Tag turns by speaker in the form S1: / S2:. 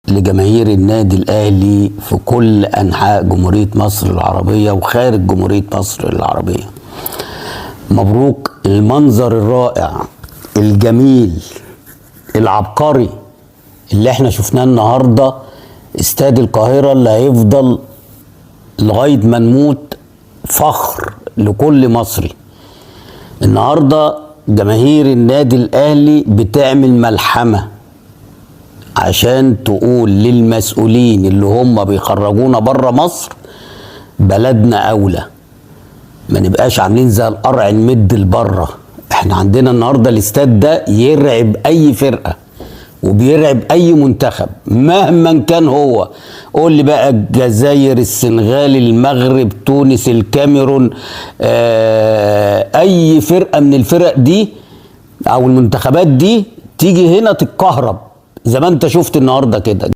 S1: لجماهير النادي الأهلي في كل أنحاء جمهورية مصر العربية وخارج جمهورية مصر العربية. مبروك المنظر الرائع الجميل العبقري اللي احنا شفناه النهارده، استاد القاهرة اللي هيفضل لغاية ما نموت فخر لكل مصري. النهارده جماهير النادي الأهلي بتعمل ملحمة عشان تقول للمسؤولين اللي هم بيخرجونا بره مصر بلدنا أولى، ما نبقاش عاملين زي القرع نمد لبره. احنا عندنا النهارده الاستاد ده يرعب أي فرقة وبيرعب أي منتخب مهما كان هو. قول لي بقى الجزائر، السنغال، المغرب، تونس، الكاميرون، أي فرقة من الفرق دي أو المنتخبات دي تيجي هنا تتكهرب زي ما انت شفت النهارده كده.